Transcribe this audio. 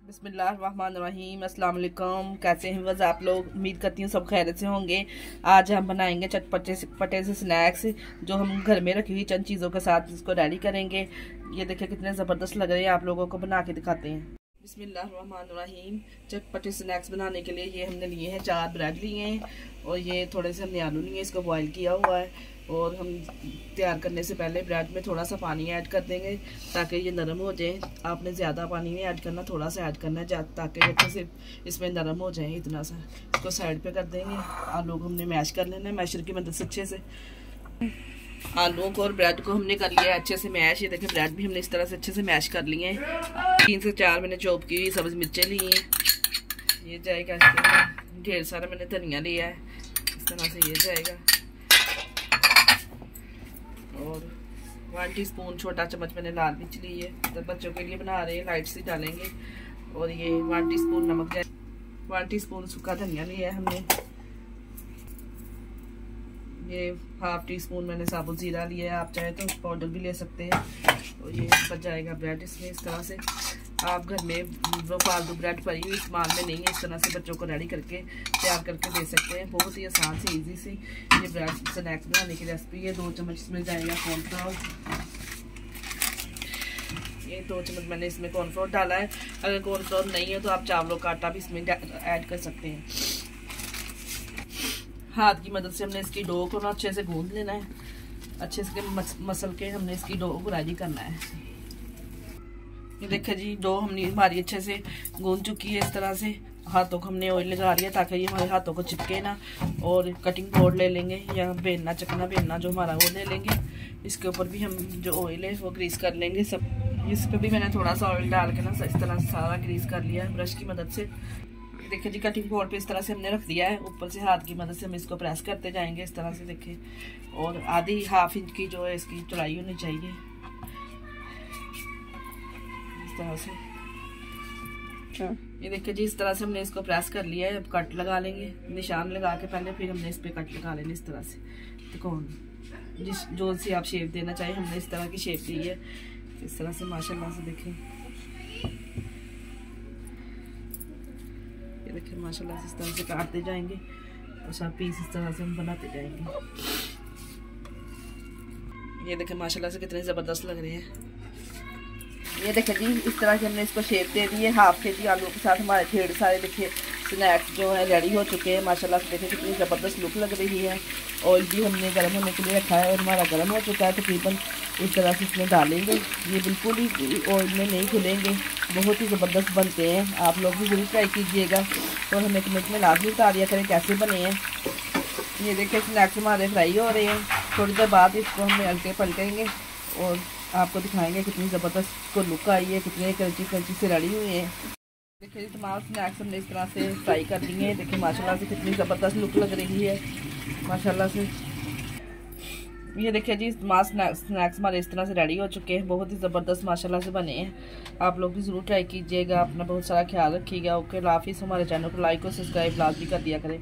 बिस्मिल्लाहिर्रहमानिर्रहीम, अस्सलाम वालेकुम। कैसे हैं वज़ आप लोग? उम्मीद करती हूँ सब खैरियत से होंगे। आज हम बनाएंगे चटपटे से स्नैक्स जो हम घर में रखी हुई चंद चीज़ों के साथ इसको रेडी करेंगे। ये देखिए कितने ज़बरदस्त लग रहे हैं, आप लोगों को बना के दिखाते हैं। बिस्मिल्लाहिर्रहमानिर्रहीम। चटपटे स्नैक्स बनाने के लिए ये हमने लिए हैं 4 ब्रेड लिए हैं और ये थोड़े से हमने आलू लिए हैं, इसको बॉयल किया हुआ है। और हम तैयार करने से पहले ब्रेड में थोड़ा सा पानी ऐड कर देंगे ताकि ये नरम हो जाए। आपने ज़्यादा पानी नहीं ऐड करना, थोड़ा सा ऐड करना है ताकि अच्छे से इसमें नरम हो जाए। इतना सा इसको साइड पे कर देंगे। आलू को हमने मैश कर लेना है मैशर की मदद से अच्छे से। आलूओं को और ब्रेड को हमने कर लिया है अच्छे से मैश। ये देखिए ब्रेड भी हमने इस तरह से अच्छे से मैश कर लिए हैं। 3 से 4 मैंने चॉप की हुई सब्ज़ मिर्चें ली हैं। ये जाएगा ढेर सारा मैंने धनिया लिया है, इस तरह से ये जाएगा। और 1 टीस्पून छोटा चम्मच मैंने लाल मिर्च ली है, तो बच्चों के लिए बना रहे हैं, लाइट सी डालेंगे। और ये 1 टीस्पून नमक, 1 टीस्पून सूखा धनिया लिया है हमने। ये 1/2 टीस्पून मैंने साबुत ज़ीरा लिया है, आप चाहे तो पाउडर भी ले सकते हैं। और ये बच जाएगा ब्रेड इसमें इस तरह से। आप घर में वो फालतू ब्रेड पड़ी हुई इस्तेमाल में नहीं है, इस तरह से बच्चों को रेडी करके तैयार करके दे सकते हैं। बहुत ही आसान से इजी से ये ब्रेड स्नैक्स बनाने की रेसिपी है। 2 चम्मच इसमें जाएगा कॉर्नफ्लोर। ये 2 चम्मच मैंने इसमें कॉर्नफ्लोर डाला है। अगर कॉर्नफ्लोर नहीं है तो आप चावलों का आटा भी इसमें ऐड कर सकते हैं। हाथ की मदद से हमने इसकी डो को ना अच्छे से गूंद लेना है, अच्छे से मसल के हमने इसकी डो को रेडी करना है। ये देखिए जी डो हमारी अच्छे से गूंद चुकी है। इस तरह से हाथों को हमने ऑयल लगा लिया ताकि ये हमारे हाथों को चिपके ना। और कटिंग बोर्ड ले लेंगे या बेलना चकना बेलना जो हमारा वो ले लेंगे। इसके ऊपर भी हम जो ऑयल है वो ग्रीस कर लेंगे सब। इस पर भी मैंने थोड़ा सा ऑयल डाल के ना इस तरह से सारा ग्रीस कर लिया है ब्रश की मदद से। देखिए जी कटिंग बोर्ड पे इस तरह से हमने रख दिया है। ऊपर से हाथ की मदद से हम इसको प्रेस करते जाएंगे इस तरह से। देखिए और आधी 1/2 इंच की जो है इसकी चौड़ाई होनी चाहिए इस तरह से। ये देखिए जी इस तरह से हमने इसको प्रेस कर लिया है। अब कट लगा लेंगे, निशान लगा के पहले, फिर हमने इस पे कट लगा लेंगे इस तरह से। त्रिकोण जिस जो सी आप शेप देना चाहिए हमने इस तरह की शेप दी है इस तरह से माशाल्लाह से। देखें ये देखिए माशाल्लाह से इस तरह से काटते जाएंगे और सब पीस इस तरह से हम बनाते जाएंगे। ये देखिए माशाल्लाह से कितने ज़बरदस्त लग रहे हैं। ये देखिए जी इस तरह से हमने इसको शेप दे दी है। 1/2 kg आलू के साथ हमारे ढेर सारे देखिए स्नैक्स जो है रेडी हो चुके हैं माशाल्लाह से। देखिए कितनी ज़बरदस्त लुक लग रही है। ऑयल भी हमने गर्म होने के लिए रखा है और हमारा गर्म हो चुका है तकरीबन। इस तरह से इसमें डालेंगे, ये बिल्कुल ही ऑयल में नहीं खुलेंगे, बहुत ही ज़बरदस्त बनते हैं। आप लोग भी ज़रूर ट्राई कीजिएगा और हमें कमेंट में लाजमी बता करें कैसे बने हैं। ये देखिए स्नैक्स हमारे फ्राई हो रहे हैं। थोड़ी देर बाद इसको हम उल्टे पलटेंगे और आपको दिखाएंगे कितनी ज़बरदस्त को लुक आई है, कितने क्रंची से रेडी हुए हैं। देखिए तमाम स्नैक्स हमने इस तरह से फ्राई कर दिए हैं। देखिए माशाल्लाह से कितनी ज़बरदस्त लुक लग रही है माशाल्लाह से। ये देखिए जी तमाम स्नैक्स हमारे इस तरह से रेडी हो चुके हैं, बहुत ही ज़बरदस्त माशाल्लाह से बने हैं। आप लोग भी ज़रूर ट्राई कीजिएगा। अपना बहुत सारा ख्याल रखिएगा। ओके, अल्लाह हाफिज़। हमारे चैनल को लाइक और सब्सक्राइब लाजमी कर दिया करें।